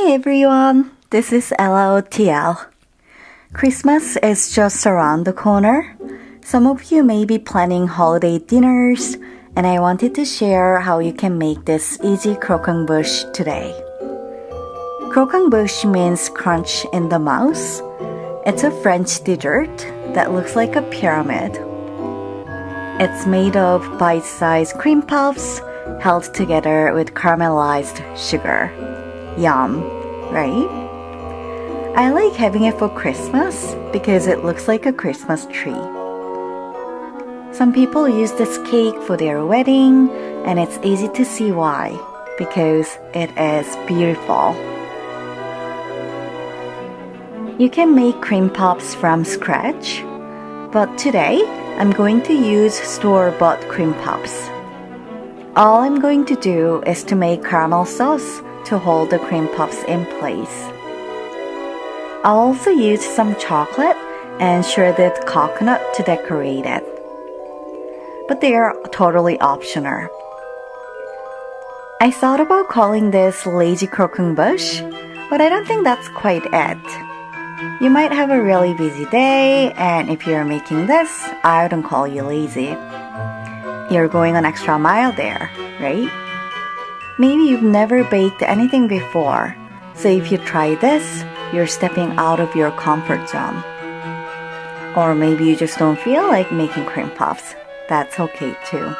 Hi everyone, this is LOTL. Christmas is just around the corner. Some of you may be planning holiday dinners, and I wanted to share how you can make this easy croquembouche today. Croquembouche means crunch in the mouth. It's a French dessert that looks like a pyramid. It's made of bite-sized cream puffs held together with caramelized sugar. Yum, right? I like having it for Christmas because it looks like a Christmas tree. Some people use this cake for their wedding, and it's easy to see why, because it is beautiful. You can make cream puffs from scratch, but today I'm going to use store-bought cream puffs. All I'm going to do is to make caramel sauce to hold the cream puffs in place. I'll also use some chocolate and shredded coconut to decorate it. But they are totally optional. I thought about calling this lazy croquembouche, but I don't think that's quite it. You might have a really busy day, and if you're making this, I wouldn't call you lazy. You're going an extra mile there, right? Maybe you've never baked anything before, so if you try this, you're stepping out of your comfort zone. Or maybe you just don't feel like making cream puffs. That's okay too.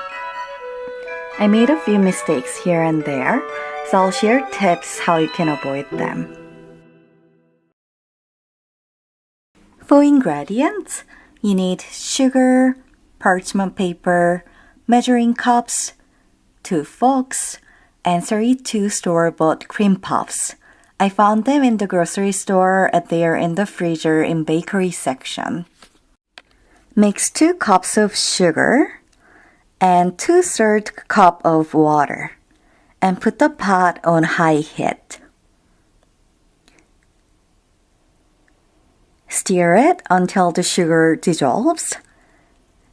I made a few mistakes here and there, so I'll share tips how you can avoid them. For ingredients, you need sugar, parchment paper, measuring cups, 2 forks, and 32 store-bought cream puffs. I found them in the grocery store and they are in the freezer in bakery section. Mix 2 cups of sugar and 2/3 cup of water and put the pot on high heat. Stir it until the sugar dissolves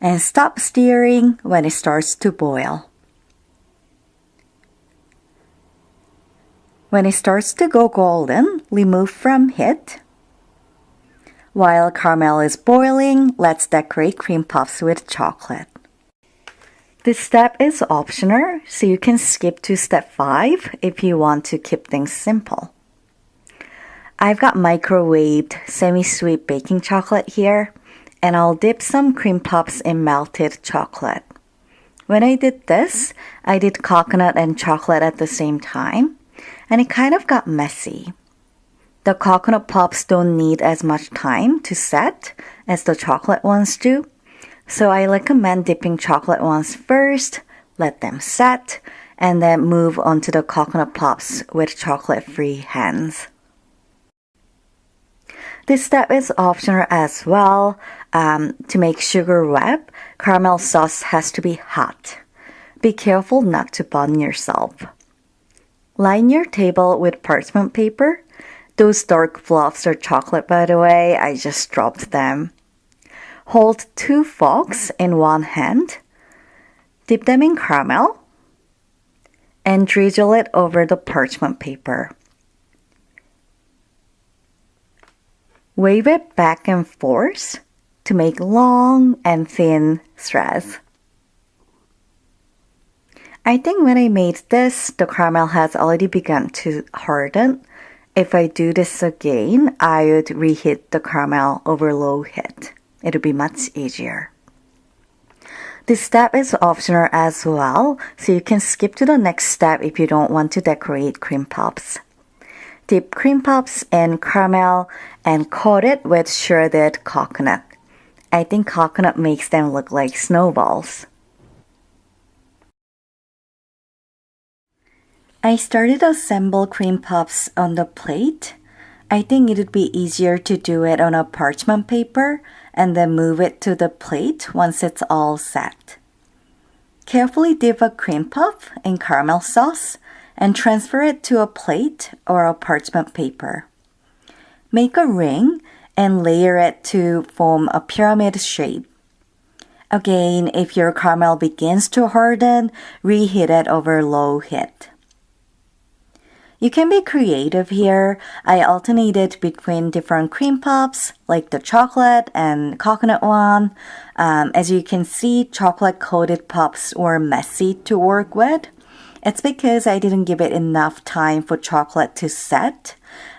and stop stirring when it starts to boil. When it starts to go golden, remove from heat. While caramel is boiling, let's decorate cream puffs with chocolate. This step is optional, so you can skip to step 5 if you want to keep things simple. I've got microwaved semi-sweet baking chocolate here, and I'll dip some cream puffs in melted chocolate. When I did this, I did coconut and chocolate at the same time, and it kind of got messy. The coconut puffs don't need as much time to set as the chocolate ones do, so I recommend dipping chocolate ones first, let them set, and then move on to the coconut puffs with chocolate-free hands. This step is optional as well. To make sugar wet, caramel sauce has to be hot. Be careful not to burn yourself. Line your table with parchment paper. Those dark fluffs are chocolate, by the way. I just dropped them. Hold 2 forks in one hand. Dip them in caramel. And drizzle it over the parchment paper. Wave it back and forth to make long and thin threads. I think when I made this, the caramel has already begun to harden. If I do this again, I would reheat the caramel over low heat. It would be much easier. This step is optional as well, so you can skip to the next step if you don't want to decorate cream puffs. Dip cream puffs in caramel and coat it with shredded coconut. I think coconut makes them look like snowballs. I started to assemble cream puffs on the plate. I think it would be easier to do it on a parchment paper and then move it to the plate once it's all set. Carefully dip a cream puff in caramel sauce and transfer it to a plate or a parchment paper. Make a ring and layer it to form a pyramid shape. Again, if your caramel begins to harden, reheat it over low heat. You can be creative here. I alternated between different cream puffs, like the chocolate and coconut one. As you can see, chocolate-coated puffs were messy to work with. It's because I didn't give it enough time for chocolate to set.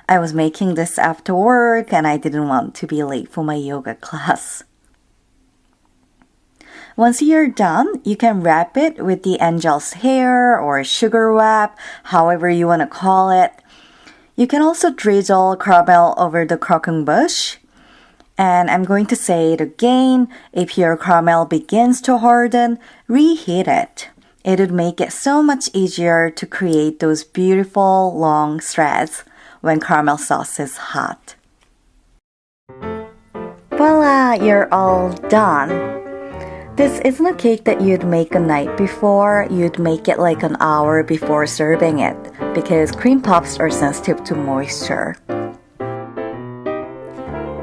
I was making this after work and I didn't want to be late for my yoga class. Once you're done, you can wrap it with the angel's hair or sugar wrap, however you want to call it. You can also drizzle caramel over the croquembouche. And I'm going to say it again, if your caramel begins to harden, reheat it. It would make it so much easier to create those beautiful long threads when caramel sauce is hot. Voila, you're all done. This isn't a cake that you'd make a night before. You'd make it like an hour before serving it because cream puffs are sensitive to moisture.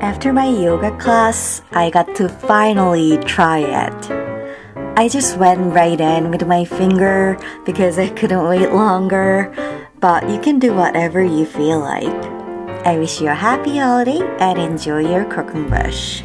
After my yoga class, I got to finally try it. I just went right in with my finger because I couldn't wait longer. But you can do whatever you feel like. I wish you a happy holiday and enjoy your Croque-En-Bouche.